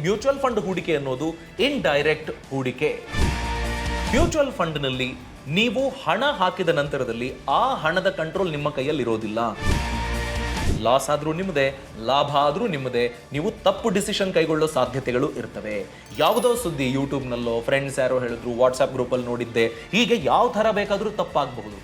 Mutual fund ಹೂಡಿಕೆ ಅನ್ನೋದು indirect ಹೂಡಿಕೆ. ಮ್ಯೂಚುವಲ್ ಫಂಡ್ನಲ್ಲಿ ನೀವು ಹಣ ಹಾಕಿದ ನಂತರದಲ್ಲಿ ಆ ಹಣದ ಕಂಟ್ರೋಲ್ ನಿಮ್ಮ ಕೈಯಲ್ಲಿ ಇರೋದಿಲ್ಲ. ಲಾಸ್ ಆದ್ರೂ ನಿಮ್ಮದೇ, ಲಾಭ ಆದ್ರೂ ನಿಮ್ಮದೇ. ನೀವು ತಪ್ಪು ಡಿಸಿಷನ್ ಕೈಗೊಳ್ಳೋ ಸಾಧ್ಯತೆಗಳು ಇರ್ತವೆ. ಯಾವುದೋ ಸುದ್ದಿ ಯೂಟ್ಯೂಬ್ನಲ್ಲೋ ಫ್ರೆಂಡ್ಸ್ ಯಾರೋ ಹೇಳಿದ್ರು, ವಾಟ್ಸ್ಆಪ್ ಗ್ರೂಪಲ್ಲಿ ನೋಡಿದ್ದೆ, ಹೀಗೆ ಯಾವ ಥರ ಬೇಕಾದರೂ ತಪ್ಪಾಗಬಹುದು.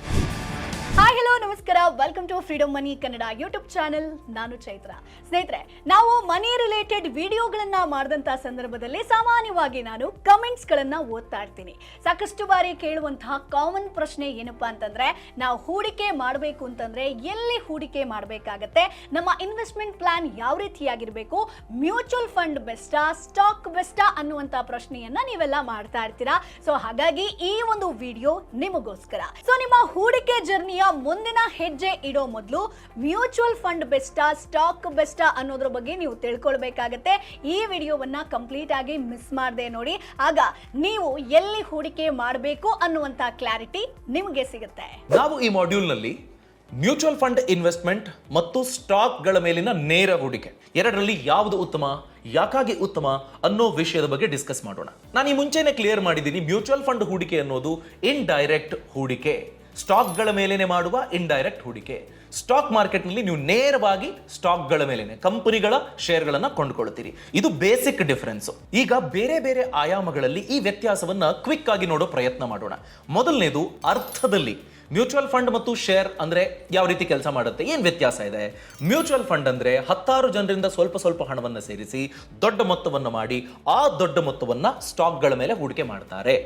ಹಾಯ್ ಹಲೋ ನಮಸ್ಕಾರ, welcome to Freedom Money Kannada YouTube channel. ನಾನು ಚೈತ್ರ. ಸ್ನೇಹಿತರೆ, ನಾವು ಮನಿ ರಿಲೇಟೆಡ್ ವಿಡಿಯೋಗಳನ್ನ ಮಾಡಿದಂತಹ ಸಂದರ್ಭದಲ್ಲಿ ಸಾಮಾನ್ಯವಾಗಿ ನಾನು ಕಮೆಂಟ್ಸ್ ಗಳನ್ನ ಓದ್ತಾ ಇರ್ತೀನಿ. ಸಾಕಷ್ಟು ಬಾರಿ ಕೇಳುವಂತಹ ಕಾಮನ್ ಪ್ರಶ್ನೆ ಏನಪ್ಪಾ ಅಂತಂದ್ರೆ, ನಾವು ಹೂಡಿಕೆ ಮಾಡಬೇಕು ಅಂತಂದ್ರೆ ಎಲ್ಲಿ ಹೂಡಿಕೆ ಮಾಡಬೇಕಾಗತ್ತೆ, ನಮ್ಮ ಇನ್ವೆಸ್ಟ್ಮೆಂಟ್ ಪ್ಲಾನ್ ಯಾವ ರೀತಿಯಾಗಿರ್ಬೇಕು, ಮ್ಯೂಚುವಲ್ ಫಂಡ್ ಬೆಸ್ಟಾ, ಸ್ಟಾಕ್ ಬೆಸ್ಟಾ ಅನ್ನುವಂತ ಪ್ರಶ್ನೆಯನ್ನ ನೀವೆಲ್ಲ ಮಾಡ್ತಾ ಇರ್ತೀರಾ. ಸೊ ಹಾಗಾಗಿ ಈ ಒಂದು ವಿಡಿಯೋ ನಿಮಗೋಸ್ಕರ. ಸೊ ನಿಮ್ಮ ಹೂಡಿಕೆ ಜರ್ನಿಯ ಮುಂದಿನ ಹೆಜ್ಜೆ ಇಡೋ ಮೊದಲು ಮ್ಯೂಚುವಲ್ ಫಂಡ್ ಬೆಸ್ಟಾ, ಸ್ಟಾಕ್ ಬೆಸ್ಟಾ ಅನ್ನೋದ್ರ ಬಗ್ಗೆ ನೀವು ತಿಳ್ಕೊಳ್ಬೇಕಾಗತ್ತೆ. ಈ ವಿಡಿಯೋವನ್ನ ಕಂಪ್ಲೀಟ್ ಆಗಿ ಮಿಸ್ ಮಾಡದೆ ನೋಡಿ, ಆಗ ನೀವು ಎಲ್ಲಿ ಹೂಡಿಕೆ ಮಾಡಬೇಕು ಅನ್ನುವಂತ ಕ್ಲಾರಿಟಿ ನಿಮಗೆ ಸಿಗುತ್ತೆ. ನಾವು ಈ ಮಾಡ್ಯೂಲ್ನಲ್ಲಿ ಮ್ಯೂಚುವಲ್ ಫಂಡ್ ಇನ್ವೆಸ್ಟ್ಮೆಂಟ್ ಮತ್ತು ಸ್ಟಾಕ್ಗಳ ಮೇಲಿನ ನೇರ ಹೂಡಿಕೆ ಎರಡರಲ್ಲಿ ಯಾವುದು ಉತ್ತಮ, ಯಾಕಾಗಿ ಉತ್ತಮ ಅನ್ನೋ ವಿಷಯದ ಬಗ್ಗೆ ಡಿಸ್ಕಸ್ ಮಾಡೋಣ. ನಾನು ಈ ಮುಂಚೆನೆ ಕ್ಲಿಯರ್ ಮಾಡಿದ್ದೀನಿ, ಮ್ಯೂಚುವಲ್ ಫಂಡ್ ಹೂಡಿಕೆ ಅನ್ನೋದು ಇಂಡೈರೆಕ್ಟ್ ಹೂಡಿಕೆ. ಸ್ಟಾಕ್ಗಳ ಮೇಲೇನೆ ಮಾಡುವ ಇಂಡೈರೆಕ್ಟ್ ಹೂಡಿಕೆ. ಸ್ಟಾಕ್ ಮಾರ್ಕೆಟ್ನಲ್ಲಿ ನೀವು ನೇರವಾಗಿ ಸ್ಟಾಕ್ಗಳ ಮೇಲೇನೆ ಕಂಪನಿಗಳ ಶೇರ್ಗಳನ್ನು ಕೊಂಡುಕೊಳ್ಳುತ್ತೀರಿ. ಇದು ಬೇಸಿಕ್ ಡಿಫರೆನ್ಸ್. ಈಗ ಬೇರೆ ಬೇರೆ ಆಯಾಮಗಳಲ್ಲಿ ಈ ವ್ಯತ್ಯಾಸವನ್ನ ಕ್ವಿಕ್ ಆಗಿ ನೋಡೋ ಪ್ರಯತ್ನ ಮಾಡೋಣ. ಮೊದಲನೇದು ಅರ್ಥದಲ್ಲಿ. ಮ್ಯೂಚುವಲ್ ಫಂಡ್ ಮತ್ತು ಶೇರ್ ಅಂದ್ರೆ ಯಾವ ರೀತಿ ಕೆಲಸ ಮಾಡುತ್ತೆ, ಏನ್ ವ್ಯತ್ಯಾಸ ಇದೆ? ಮ್ಯೂಚುವಲ್ ಫಂಡ್ ಅಂದ್ರೆ 10 ಜನರಿಂದ ಸ್ವಲ್ಪ ಸ್ವಲ್ಪ ಹಣವನ್ನು ಸೇರಿಸಿ ದೊಡ್ಡ ಮೊತ್ತವನ್ನು ಮಾಡಿ ಆ ದೊಡ್ಡ ಮೊತ್ತವನ್ನ ಸ್ಟಾಕ್ಗಳ ಮೇಲೆ ಹೂಡಿಕೆ ಮಾಡ್ತಾರೆ.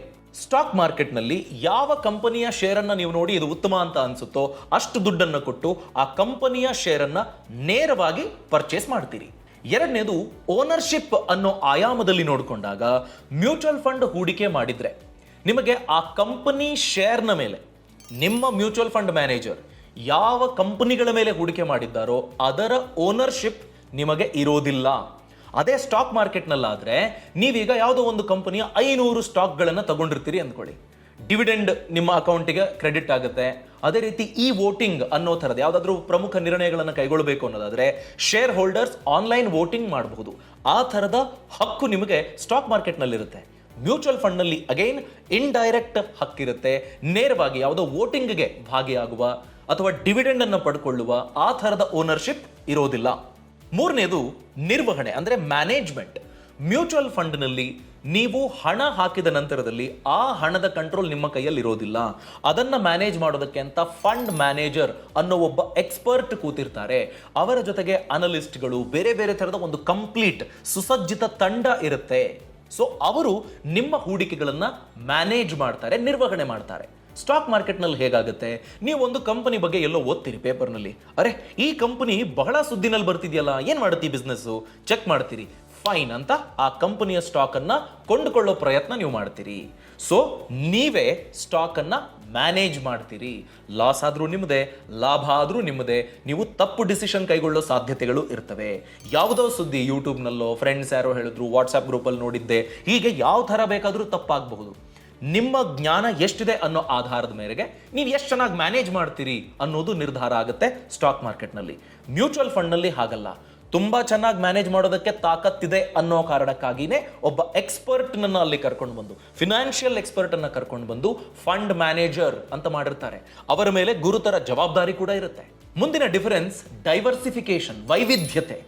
ಸ್ಟಾಕ್ ಮಾರ್ಕೆಟ್ನಲ್ಲಿ ಯಾವ ಕಂಪನಿಯ ಶೇರನ್ನು ನೀವು ನೋಡಿ ಇದು ಉತ್ತಮ ಅಂತ ಅನ್ಸುತ್ತೋ ಅಷ್ಟು ದುಡ್ಡನ್ನು ಕೊಟ್ಟು ಆ ಕಂಪನಿಯ ಶೇರನ್ನ ನೇರವಾಗಿ ಪರ್ಚೇಸ್ ಮಾಡ್ತೀರಿ. ಎರಡನೇದು ಓನರ್ಶಿಪ್ ಅನ್ನೋ ಆಯಾಮದಲ್ಲಿ ನೋಡಿಕೊಂಡಾಗ ಮ್ಯೂಚುವಲ್ ಫಂಡ್ ಹೂಡಿಕೆ ಮಾಡಿದ್ರೆ ನಿಮಗೆ ಆ ಕಂಪನಿ ಶೇರ್ನ ಮೇಲೆ ನಿಮ್ಮ ಮ್ಯೂಚುವಲ್ ಫಂಡ್ ಮ್ಯಾನೇಜರ್ ಯಾವ ಕಂಪನಿಗಳ ಮೇಲೆ ಹೂಡಿಕೆ ಮಾಡಿದ್ದಾರೋ ಅದರ ಓನರ್ಶಿಪ್ ನಿಮಗೆ ಇರೋದಿಲ್ಲ. ಅದೇ ಸ್ಟಾಕ್ ಮಾರ್ಕೆಟ್ನಲ್ಲಾದ್ರೆ ನೀವೀಗ ಯಾವುದೋ ಒಂದು ಕಂಪನಿಯ 500 ಸ್ಟಾಕ್ಗಳನ್ನು ತಗೊಂಡಿರ್ತೀರಿ ಅಂದ್ಕೊಳ್ಳಿ. ಡಿವಿಡೆಂಡ್ ನಿಮ್ಮ ಅಕೌಂಟಿಗೆ ಕ್ರೆಡಿಟ್ ಆಗುತ್ತೆ. ಅದೇ ರೀತಿ ಈ ವೋಟಿಂಗ್ ಅನ್ನೋ ಥರದ ಯಾವುದಾದ್ರೂ ಪ್ರಮುಖ ನಿರ್ಣಯಗಳನ್ನು ಕೈಗೊಳ್ಳಬೇಕು ಅನ್ನೋದಾದ್ರೆ ಶೇರ್ ಹೋಲ್ಡರ್ಸ್ ಆನ್ಲೈನ್ ವೋಟಿಂಗ್ ಮಾಡಬಹುದು. ಆ ಥರದ ಹಕ್ಕು ನಿಮಗೆ ಸ್ಟಾಕ್ ಮಾರ್ಕೆಟ್ನಲ್ಲಿರುತ್ತೆ. ಮ್ಯೂಚುವಲ್ ಫಂಡ್ನಲ್ಲಿ ಅಗೈನ್ ಇಂಡೈರೆಕ್ಟ್ ಹಕ್ಕಿರುತ್ತೆ. ನೇರವಾಗಿ ಯಾವುದೋ ವೋಟಿಂಗ್ಗೆ ಭಾಗಿಯಾಗುವ ಅಥವಾ ಡಿವಿಡೆಂಡ್ ಅನ್ನು ಪಡ್ಕೊಳ್ಳುವ ಆ ಥರದ ಓನರ್ಶಿಪ್ ಇರೋದಿಲ್ಲ. ಮೂರನೇದು ನಿರ್ವಹಣೆ ಅಂದ್ರೆ ಮ್ಯಾನೇಜ್ಮೆಂಟ್. ಮ್ಯೂಚುವಲ್ ಫಂಡ್ನಲ್ಲಿ ನೀವು ಹಣ ಹಾಕಿದ ನಂತರದಲ್ಲಿ ಆ ಹಣದ ಕಂಟ್ರೋಲ್ ನಿಮ್ಮ ಕೈಯಲ್ಲಿ ಇರೋದಿಲ್ಲ. ಅದನ್ನ ಮ್ಯಾನೇಜ್ ಮಾಡೋದಕ್ಕೆ ಅಂತ ಫಂಡ್ ಮ್ಯಾನೇಜರ್ ಅನ್ನೋ ಒಬ್ಬ ಎಕ್ಸ್ಪರ್ಟ್ ಕೂತಿರ್ತಾರೆ. ಅವರ ಜೊತೆಗೆ ಅನಲಿಸ್ಟ್ಗಳು, ಬೇರೆ ಬೇರೆ ಥರದ ಒಂದು ಕಂಪ್ಲೀಟ್ ಸುಸಜ್ಜಿತ ತಂಡ ಇರುತ್ತೆ. ಸೊ ಅವರು ನಿಮ್ಮ ಹೂಡಿಕೆಗಳನ್ನ ಮ್ಯಾನೇಜ್ ಮಾಡ್ತಾರೆ, ನಿರ್ವಹಣೆ ಮಾಡ್ತಾರೆ. ಸ್ಟಾಕ್ ಮಾರ್ಕೆಟ್ನಲ್ಲಿ ಹೇಗಾಗುತ್ತೆ, ನೀವು ಒಂದು ಕಂಪನಿ ಬಗ್ಗೆ ಎಲ್ಲೋ ಓದ್ತೀರಿ ಪೇಪರ್ನಲ್ಲಿ, ಅರೆ ಈ ಕಂಪನಿ ಬಹಳ ಸುದ್ದಿನಲ್ಲಿ ಬರ್ತಿದೆಯಲ್ಲ, ಏನ್ ಮಾಡುತ್ತೀ ಬಿಸ್ನೆಸ್ಸು, ಚೆಕ್ ಮಾಡ್ತೀರಿ, ಫೈನ್ ಅಂತ ಆ ಕಂಪನಿಯ ಸ್ಟಾಕ್ ಅನ್ನ ಕೊಂಡುಕೊಳ್ಳೋ ಪ್ರಯತ್ನ ನೀವು ಮಾಡ್ತೀರಿ. ಸೊ ನೀವೇ ಸ್ಟಾಕ್ ಅನ್ನ ಮ್ಯಾನೇಜ್ ಮಾಡ್ತೀರಿ. ಲಾಸ್ ಆದ್ರೂ ನಿಮ್ಮದೇ, ಲಾಭ ಆದ್ರೂ ನಿಮ್ಮದೇ. ನೀವು ತಪ್ಪು ಡಿಸಿಷನ್ ಕೈಗೊಳ್ಳೋ ಸಾಧ್ಯತೆಗಳು ಇರ್ತವೆ. ಯಾವುದೋ ಸುದ್ದಿ ಯೂಟ್ಯೂಬ್ನಲ್ಲೋ ಫ್ರೆಂಡ್ಸ್ ಯಾರೋ ಹೇಳಿದ್ರು, ವಾಟ್ಸ್ಆಪ್ ಗ್ರೂಪಲ್ಲಿ ನೋಡಿದ್ದೆ, ಹೀಗೆ ಯಾವ ಥರ ಬೇಕಾದರೂ ತಪ್ಪಾಗಬಹುದು. ನಿಮ್ಮ ಜ್ಞಾನ ಎಷ್ಟಿದೆ ಅನ್ನೋ ಆಧಾರದ ಮೇರೆಗೆ ನೀವು ಎಷ್ಟು ಚೆನ್ನಾಗಿ ಮ್ಯಾನೇಜ್ ಮಾಡ್ತೀರಿ ಅನ್ನೋದು ನಿರ್ಧಾರ ಆಗುತ್ತೆ ಸ್ಟಾಕ್ ಮಾರ್ಕೆಟ್ನಲ್ಲಿ. ಮ್ಯೂಚುವಲ್ ಫಂಡ್ನಲ್ಲಿ ಹಾಗಲ್ಲ. ತುಂಬಾ ಚೆನ್ನಾಗಿ ಮ್ಯಾನೇಜ್ ಮಾಡೋದಕ್ಕೆ ತಾಕತ್ತಿದೆ ಅನ್ನೋ ಕಾರಣಕ್ಕಾಗಿನೇ ಒಬ್ಬ ಎಕ್ಸ್ಪರ್ಟ್ನನ್ನು ಅಲ್ಲಿ ಕರ್ಕೊಂಡು ಬಂದು, ಫಿನಾನ್ಷಿಯಲ್ ಎಕ್ಸ್ಪರ್ಟ್ ಅನ್ನ ಕರ್ಕೊಂಡು ಬಂದು ಫಂಡ್ ಮ್ಯಾನೇಜರ್ ಅಂತ ಮಾಡಿರ್ತಾರೆ. ಅವರ ಮೇಲೆ ಗುರುತರ ಜವಾಬ್ದಾರಿ ಕೂಡ ಇರುತ್ತೆ. ಮುಂದಿನ ಡಿಫರೆನ್ಸ್ ಡೈವರ್ಸಿಫಿಕೇಶನ್, ವೈವಿಧ್ಯತೆ.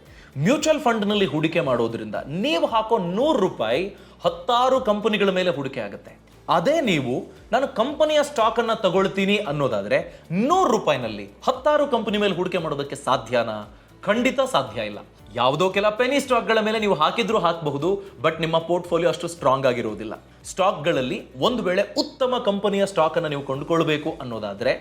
ಮ್ಯೂಚುವಲ್ ಫಂಡ್ನಲ್ಲಿ ಹೂಡಿಕೆ ಮಾಡೋದ್ರಿಂದ ನೀವು ಹಾಕೋ 100 ರೂಪಾಯಿ 10 ಕಂಪನಿಗಳ ಮೇಲೆ ಹೂಡಿಕೆ ಆಗುತ್ತೆ. ಅದೇ ನೀವು ನಾನು ಕಂಪನಿಯ ಸ್ಟಾಕ್ ಅನ್ನ ತಗೊಳ್ತೀನಿ ಅನ್ನೋದಾದ್ರೆ 100 ರೂಪಾಯಿನಲ್ಲಿ 10 ಕಂಪನಿ ಮೇಲೆ ಹೂಡಿಕೆ ಮಾಡೋದಕ್ಕೆ ಸಾಧ್ಯನಾ? ಖಂಡಿತ ಸಾಧ್ಯ ಇಲ್ಲ. ಯಾವುದೋ ಕೆಲ ಪೆನಿ ಸ್ಟಾಕ್ಗಳ ಮೇಲೆ ನೀವು ಹಾಕಿದ್ರೂ ಹಾಕಬಹುದು, ಬಟ್ ನಿಮ್ಮ ಪೋರ್ಟ್ಫೋಲಿಯೋ ಅಷ್ಟು ಸ್ಟ್ರಾಂಗ್ ಆಗಿರುವುದಿಲ್ಲ. ಸ್ಟಾಕ್ಗಳಲ್ಲಿ ಒಂದು ವೇಳೆ ಉತ್ತಮ ಕಂಪನಿಯ ಸ್ಟಾಕ್ ಅನ್ನು ನೀವು ಕೊಂಡುಕೊಳ್ಬೇಕು ಅನ್ನೋದಾದ್ರೆ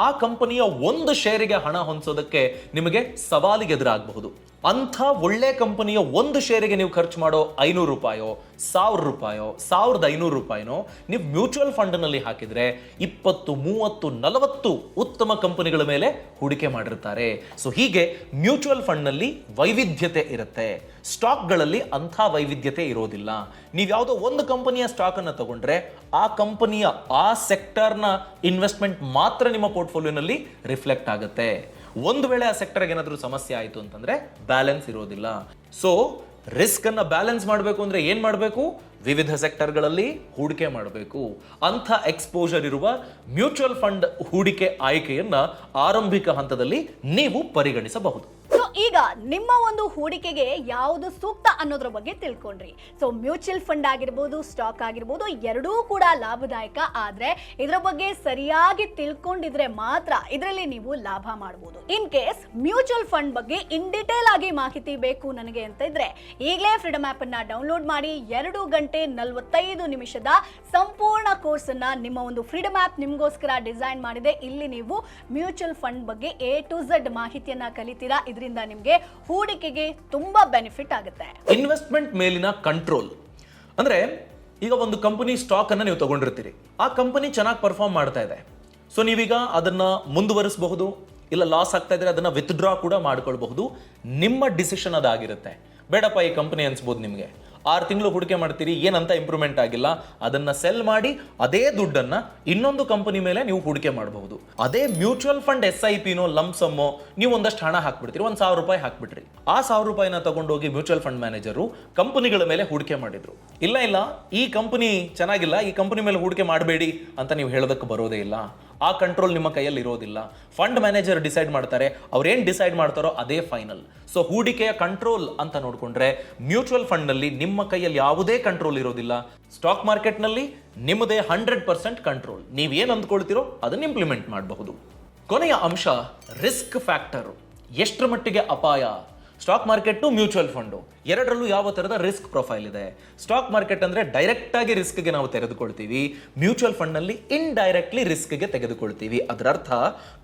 ಆ ಕಂಪನಿಯ ಒಂದು ಶೇರಿಗೆ ಹಣ ಹೊಂದಿಸೋದಕ್ಕೆ ನಿಮಗೆ ಸವಾಲಿಗೆ ಎದುರಾಗಬಹುದು. ಅಂಥ ಒಳ್ಳೆ ಕಂಪನಿಯ ಒಂದು ಶೇರಿಗೆ ನೀವು ಖರ್ಚು ಮಾಡೋ 500 ರೂಪಾಯೋ 1000 ರೂಪಾಯೋ 1500 ರೂಪಾಯಿನೋ ನೀವು ಮ್ಯೂಚುವಲ್ ಫಂಡ್ನಲ್ಲಿ ಹಾಕಿದ್ರೆ 20, 30, 40 ಉತ್ತಮ ಕಂಪನಿಗಳ ಮೇಲೆ ಹೂಡಿಕೆ ಮಾಡಿರ್ತಾರೆ. ಸೊ ಹೀಗೆ ಮ್ಯೂಚುವಲ್ ಫಂಡ್ನಲ್ಲಿ ವೈವಿಧ್ಯತೆ ಇರುತ್ತೆ. ಸ್ಟಾಕ್ಗಳಲ್ಲಿ ಅಂಥ ವೈವಿಧ್ಯತೆ ಇರೋದಿಲ್ಲ. ನೀವು ಯಾವುದೋ ಒಂದು ಕಂಪನಿಯ ಸ್ಟಾಕ್ ಅನ್ನು ತಗೊಂಡ್ರೆ ಆ ಕಂಪನಿಯ ಆ ಸೆಕ್ಟರ್ನ ಇನ್ವೆಸ್ಟ್ಮೆಂಟ್ ಮಾತ್ರ ನಿಮ್ಮ ಪೋರ್ಟ್ಫೋಲಿಯೋನಲ್ಲಿ ರಿಫ್ಲೆಕ್ಟ್ ಆಗುತ್ತೆ. ಒಂದು ವೇಳೆ ಆ ಸೆಕ್ಟರ್ಗೆ ಏನಾದರೂ ಸಮಸ್ಯೆ ಆಯಿತು ಅಂತಂದ್ರೆ ಬ್ಯಾಲೆನ್ಸ್ ಇರೋದಿಲ್ಲ. ಸೊ ರಿಸ್ಕ್ ಅನ್ನ ಬ್ಯಾಲೆನ್ಸ್ ಮಾಡಬೇಕು ಅಂದ್ರೆ ಏನ್ ಮಾಡಬೇಕು? ವಿವಿಧ ಸೆಕ್ಟರ್ಗಳಲ್ಲಿ ಹೂಡಿಕೆ ಮಾಡಬೇಕು. ಅಂಥ ಎಕ್ಸ್ಪೋಜರ್ ಇರುವ ಮ್ಯೂಚುವಲ್ ಫಂಡ್ ಹೂಡಿಕೆ ಆಯ್ಕೆಯನ್ನ ಆರಂಭಿಕ ಹಂತದಲ್ಲಿ ನೀವು ಪರಿಗಣಿಸಬಹುದು. ಸೊ ಈಗ ನಿಮ್ಮ ಒಂದು ಹೂಡಿಕೆಗೆ ಯಾವುದು ಸೂಕ್ತ ಅನ್ನೋದ್ರ ಬಗ್ಗೆ ತಿಳ್ಕೊಂಡ್ರಿ. ಸೊ ಮ್ಯೂಚುವಲ್ ಫಂಡ್ ಆಗಿರ್ಬೋದು, ಸ್ಟಾಕ್ ಆಗಿರ್ಬೋದು, ಎರಡೂ ಕೂಡ ಲಾಭದಾಯಕ. ಆದ್ರೆ ಇದರ ಬಗ್ಗೆ ಸರಿಯಾಗಿ ತಿಳ್ಕೊಂಡಿದ್ರೆ ಮಾತ್ರ ಇದರಲ್ಲಿ ನೀವು ಲಾಭ ಮಾಡಬಹುದು. ಇನ್ ಕೇಸ್ ಮ್ಯೂಚುವಲ್ ಫಂಡ್ ಬಗ್ಗೆ ಇನ್ ಡಿಟೇಲ್ ಆಗಿ ಮಾಹಿತಿ ಬೇಕು ನನಗೆ ಅಂತ ಇದ್ರೆ ಈಗಲೇ ಫ್ರೀಡಮ್ ಆಪ್ ಅನ್ನ ಡೌನ್ಲೋಡ್ ಮಾಡಿ 2 ಗಂಟೆ 45 ನಿಮಿಷದ ಸಂಪೂರ್ಣ ಕೋರ್ಸ್ ಅನ್ನ ನಿಮ್ಮ ಒಂದು ಫ್ರೀಡಮ್ ಆಪ್ ನಿಮಗೋಸ್ಕರ ಡಿಸೈನ್ ಮಾಡಿದೆ. ಇಲ್ಲಿ ನೀವು ಮ್ಯೂಚುವಲ್ ಫಂಡ್ ಬಗ್ಗೆ A to Z ಮಾಹಿತಿಯನ್ನ ಕಲಿತೀರಾ. ಇದರಿಂದ ನಿಮಗೆ ಹೂಡಿಕೆಗೆ ತುಂಬಾ ಬೆನಿಫಿಟ್ ಆಗುತ್ತೆ. ಇನ್ವೆಸ್ಟ್ಮೆಂಟ್ ಮೇಲಿನ ಕಂಟ್ರೋಲ್ ಅಂದ್ರೆ, ಈಗ ಒಂದು ಕಂಪನಿ ಸ್ಟಾಕ್ ಅನ್ನ ನೀವು ತಗೊಂಡಿರ್ತೀರಿ, ಆ ಕಂಪನಿ ಚೆನ್ನಾಗಿ ಪರ್ಫಾರ್ಮ್ ಮಾಡ್ತಾ ಇದೆ. ಸೊ ನೀವೀಗ ಅದನ್ನ ಮುಂದುವರಿಸಬಹುದು, ಇಲ್ಲ ಲಾಸ್ ಆಗ್ತಾ ಇದ್ರೆ ಅದನ್ನ ವಿತ್ಡ್ರಾ ಕೂಡ ಮಾಡ್ಕೊಳ್ಬಹುದು. ನಿಮ್ಮ ಡಿಸಿಷನ್ ಅದಾಗಿರುತ್ತೆ. ಬೇಡಪ್ಪ ಈ ಕಂಪನಿ ಅನ್ಸ್ಬೋದು ನಿಮಗೆ, 6 ತಿಂಗಳು ಹೂಡಿಕೆ ಮಾಡ್ತೀರಿ, ಏನಂತ ಇಂಪ್ರೂವ್ಮೆಂಟ್ ಆಗಿಲ್ಲ, ಅದನ್ನ ಸೆಲ್ ಮಾಡಿ ಅದೇ ದುಡ್ಡನ್ನ ಇನ್ನೊಂದು ಕಂಪನಿ ಮೇಲೆ ನೀವು ಹೂಡಿಕೆ ಮಾಡಬಹುದು. ಅದೇ ಮ್ಯೂಚುವಲ್ ಫಂಡ್ SIPನೋ ಲಂಸಮ್ಮೋ ನೀವು ಒಂದಷ್ಟು ಹಣ ಹಾಕ್ಬಿಡ್ತೀರಿ, 1,000 ರೂಪಾಯಿ ಹಾಕ್ಬಿಟ್ರಿ. ಆ 1,000 ರೂಪಾಯಿನ ತಗೊಂಡೋಗಿ ಮ್ಯೂಚುವಲ್ ಫಂಡ್ ಮ್ಯಾನೇಜರು ಕಂಪನಿಗಳ ಮೇಲೆ ಹೂಡಿಕೆ ಮಾಡಿದ್ರು. ಇಲ್ಲ ಈ ಕಂಪನಿ ಚೆನ್ನಾಗಿಲ್ಲ, ಈ ಕಂಪನಿ ಮೇಲೆ ಹೂಡಿಕೆ ಮಾಡಬೇಡಿ ಅಂತ ನೀವು ಹೇಳೋದಕ್ಕೆ ಬರೋದೇ ಇಲ್ಲ. ಆ ಕಂಟ್ರೋಲ್ ನಿಮ್ಮ ಕೈಯಲ್ಲಿ ಇರೋದಿಲ್ಲ. ಫಂಡ್ ಮ್ಯಾನೇಜರ್ ಡಿಸೈಡ್ ಮಾಡ್ತಾರೆ, ಅವ್ರೇನ್ ಡಿಸೈಡ್ ಮಾಡ್ತಾರೋ ಅದೇ ಫೈನಲ್. ಸೊ ಹೂಡಿಕೆಯ ಕಂಟ್ರೋಲ್ ಅಂತ ನೋಡ್ಕೊಂಡ್ರೆ ಮ್ಯೂಚುವಲ್ ಫಂಡ್ ನಲ್ಲಿ ನಿಮ್ಮ ಕೈಯಲ್ಲಿ ಯಾವುದೇ ಕಂಟ್ರೋಲ್ ಇರೋದಿಲ್ಲ. ಸ್ಟಾಕ್ ಮಾರ್ಕೆಟ್ ನಲ್ಲಿ ನಿಮ್ಮದೇ 100% ಕಂಟ್ರೋಲ್. ನೀವ್ ಏನ್ ಅಂದ್ಕೊಳ್ತಿರೋ ಅದನ್ನ ಇಂಪ್ಲಿಮೆಂಟ್ ಮಾಡಬಹುದು. ಕೊನೆಯ ಅಂಶ ರಿಸ್ಕ್ ಫ್ಯಾಕ್ಟರ್. ಎಷ್ಟರ ಮಟ್ಟಿಗೆ ಅಪಾಯ? ಸ್ಟಾಕ್ ಮಾರ್ಕೆಟ್ ಮ್ಯೂಚುವಲ್ ಫಂಡು ಎರಡರಲ್ಲೂ ಯಾವ ತರದ ರಿಸ್ಕ್ ಪ್ರೊಫೈಲ್ ಇದೆ? ಸ್ಟಾಕ್ ಮಾರ್ಕೆಟ್ ಅಂದ್ರೆ ಡೈರೆಕ್ಟ್ ಆಗಿ ರಿಸ್ಕ್ಗೆ ನಾವು ತೆಗೆದುಕೊಳ್ತೀವಿ, ಮ್ಯೂಚುವಲ್ ಫಂಡ್ ನಲ್ಲಿ ಇಂಡೈರೆಕ್ಟ್ಲಿ ರಿಸ್ಕ್ಗೆ ತೆಗೆದುಕೊಳ್ತೀವಿ. ಅದರ ಅರ್ಥ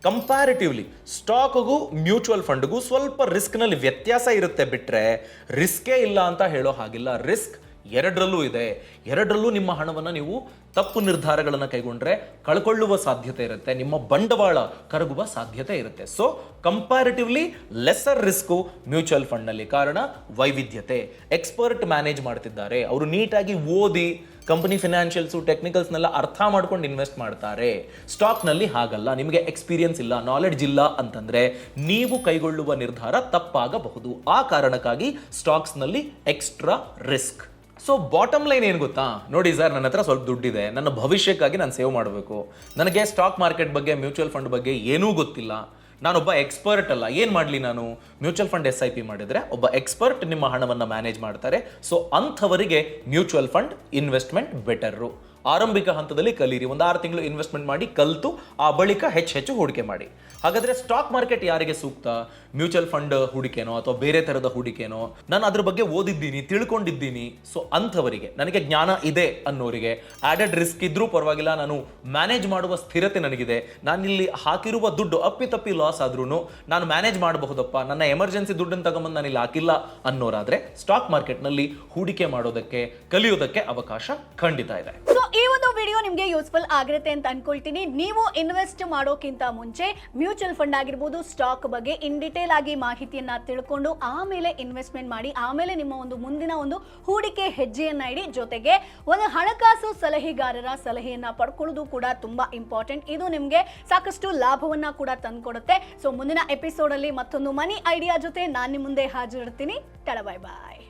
ಕಂಪ್ಯಾರಿಟಿವ್ಲಿ ಸ್ಟಾಕ್ಗೂ ಮ್ಯೂಚುವಲ್ ಫಂಡ್ಗೂ ಸ್ವಲ್ಪ ರಿಸ್ಕ್ ನಲ್ಲಿ ವ್ಯತ್ಯಾಸ ಇರುತ್ತೆ, ಬಿಟ್ರೆ ರಿಸ್ಕೇ ಇಲ್ಲ ಅಂತ ಹೇಳೋ ಹಾಗಿಲ್ಲ. ರಿಸ್ಕ್ ಎರಡರಲ್ಲೂ ಇದೆ. ಎರಡರಲ್ಲೂ ನಿಮ್ಮ ಹಣವನ್ನು ನೀವು ತಪ್ಪು ನಿರ್ಧಾರಗಳನ್ನು ಕೈಗೊಂಡ್ರೆ ಕಳ್ಕೊಳ್ಳುವ ಸಾಧ್ಯತೆ ಇರುತ್ತೆ, ನಿಮ್ಮ ಬಂಡವಾಳ ಕರಗುವ ಸಾಧ್ಯತೆ ಇರುತ್ತೆ. So comparatively lesser risk mutual fund ನಲ್ಲಿ. ಕಾರಣ ವೈವಿಧ್ಯತೆ. ಎಕ್ಸ್ಪರ್ಟ್ ಮ್ಯಾನೇಜ್ ಮಾಡ್ತಿದ್ದಾರೆ, ಅವರು ನೀಟಾಗಿ ಓದಿ ಕಂಪನಿ ಫಿನಾನ್ಷಿಯಲ್ಸು ಟೆಕ್ನಿಕಲ್ಸ್ನೆಲ್ಲ ಅರ್ಥ ಮಾಡ್ಕೊಂಡು ಇನ್ವೆಸ್ಟ್ ಮಾಡ್ತಾರೆ. ಸ್ಟಾಕ್ ನಲ್ಲಿ ಹಾಗಲ್ಲ. ನಿಮಗೆ ಎಕ್ಸ್ಪೀರಿಯನ್ಸ್ ಇಲ್ಲ, ನಾಲೆಡ್ಜ್ ಇಲ್ಲ ಅಂತಂದ್ರೆ ನೀವು ಕೈಗೊಳ್ಳುವ ನಿರ್ಧಾರ ತಪ್ಪಾಗಬಹುದು. ಆ ಕಾರಣಕ್ಕಾಗಿ ಸ್ಟಾಕ್ಸ್ ನಲ್ಲಿ extra risk. So bottom line ಏನು ಗೊತ್ತಾ? ನೋಡಿ ಸರ್, ನನ್ನ ಹತ್ರ ಸ್ವಲ್ಪ ದುಡ್ಡಿದೆ, ನನ್ನ ಭವಿಷ್ಯಕ್ಕಾಗಿ ನಾನು ಸೇವ್ ಮಾಡಬೇಕು, ನನಗೆ ಸ್ಟಾಕ್ ಮಾರ್ಕೆಟ್ ಬಗ್ಗೆ ಮ್ಯೂಚುವಲ್ ಫಂಡ್ ಬಗ್ಗೆ ಏನೂ ಗೊತ್ತಿಲ್ಲ, ನಾನೊಬ್ಬ ಎಕ್ಸ್ಪರ್ಟ್ ಅಲ್ಲ, ಏನು ಮಾಡಲಿ ನಾನು? ಮ್ಯೂಚುವಲ್ ಫಂಡ್ SIP ಮಾಡಿದ್ರೆ ಒಬ್ಬ ಎಕ್ಸ್ಪರ್ಟ್ ನಿಮ್ಮ ಹಣವನ್ನು ಮ್ಯಾನೇಜ್ ಮಾಡ್ತಾರೆ. ಸೊ ಅಂಥವರಿಗೆ ಮ್ಯೂಚುವಲ್ ಫಂಡ್ ಇನ್ವೆಸ್ಟ್ಮೆಂಟ್ ಬೆಟರು. ಆರಂಭಿಕ ಹಂತದಲ್ಲಿ ಕಲೀರಿ, 6 ತಿಂಗಳು ಇನ್ವೆಸ್ಟ್ಮೆಂಟ್ ಮಾಡಿ ಕಲಿತು ಆ ಬಳಿಕ ಹೆಚ್ಚು ಹೂಡಿಕೆ ಮಾಡಿ. ಹಾಗಾದ್ರೆ ಸ್ಟಾಕ್ ಮಾರ್ಕೆಟ್ ಯಾರಿಗೆ ಸೂಕ್ತ? ಮ್ಯೂಚುವಲ್ ಫಂಡ್ ಹೂಡಿಕೆನೋ ಅಥವಾ ಬೇರೆ ತರದ ಹೂಡಿಕೆನೋ, ನಾನು ಅದ್ರ ಬಗ್ಗೆ ಓದಿದ್ದೀನಿ, ತಿಳ್ಕೊಂಡಿದ್ದೀನಿ. ಸೊ ಅಂಥವರಿಗೆ, ನನಗೆ ಜ್ಞಾನ ಇದೆ ಅನ್ನೋರಿಗೆ, ಆಡೆಡ್ ರಿಸ್ಕ್ ಇದ್ರೂ ಪರವಾಗಿಲ್ಲ, ನಾನು ಮ್ಯಾನೇಜ್ ಮಾಡುವ ಸ್ಥಿರತೆ ನನಗಿದೆ, ನಾನಿಲ್ಲಿ ಹಾಕಿರುವ ದುಡ್ಡು ಅಪ್ಪಿತಪ್ಪಿ ಲಾಸ್ ಆದ್ರೂ ನಾನು ಮ್ಯಾನೇಜ್ ಮಾಡಬಹುದಪ್ಪ, ನನ್ನ ಎಮರ್ಜೆನ್ಸಿ ದುಡ್ಡನ್ನು ತಗೊಂಬಂದು ನಾನು ಇಲ್ಲಿ ಹಾಕಿಲ್ಲ ಅನ್ನೋರಾದ್ರೆ ಸ್ಟಾಕ್ ಮಾರ್ಕೆಟ್ನಲ್ಲಿ ಹೂಡಿಕೆ ಮಾಡೋದಕ್ಕೆ, ಕಲಿಯೋದಕ್ಕೆ ಅವಕಾಶ ಖಂಡಿತ ಇದೆ. ಈ ಒಂದು ವಿಡಿಯೋ ನಿಮಗೆ ಯೂಸ್ಫುಲ್ ಆಗಿರುತ್ತೆ ಅಂತ ಅನ್ಕೊಳ್ತೀನಿ. ನೀವು ಇನ್ವೆಸ್ಟ್ ಮಾಡೋಕ್ಕಿಂತ ಮುಂಚೆ ಮ್ಯೂಚುವಲ್ ಫಂಡ್ ಆಗಿರ್ಬೋದು, ಸ್ಟಾಕ್ ಬಗ್ಗೆ ಇನ್ ಡಿಟೇಲ್ ಆಗಿ ಮಾಹಿತಿಯನ್ನ ತಿಳ್ಕೊಂಡು ಆಮೇಲೆ ಇನ್ವೆಸ್ಟ್ಮೆಂಟ್ ಮಾಡಿ, ಆಮೇಲೆ ನಿಮ್ಮ ಒಂದು ಮುಂದಿನ ಒಂದು ಹೂಡಿಕೆ ಹೆಜ್ಜೆಯನ್ನ ಇಡಿ. ಜೊತೆಗೆ ಒಂದು ಹಣಕಾಸು ಸಲಹೆಗಾರರ ಸಲಹೆಯನ್ನ ಪಡ್ಕೊಳ್ಳೋದು ಕೂಡ ತುಂಬಾ ಇಂಪಾರ್ಟೆಂಟ್. ಇದು ನಿಮಗೆ ಸಾಕಷ್ಟು ಲಾಭವನ್ನ ಕೂಡ ತಂದ್ಕೊಡುತ್ತೆ. ಸೊ ಮುಂದಿನ ಎಪಿಸೋಡ್ ಅಲ್ಲಿ ಮತ್ತೊಂದು ಮನಿ ಐಡಿಯಾ ಜೊತೆ ನಾನು ನಿಮ್ಮ ಮುಂದೆ ಹಾಜರಿರ್ತೀನಿ. ಬಾಯ್ ಬಾಯ್.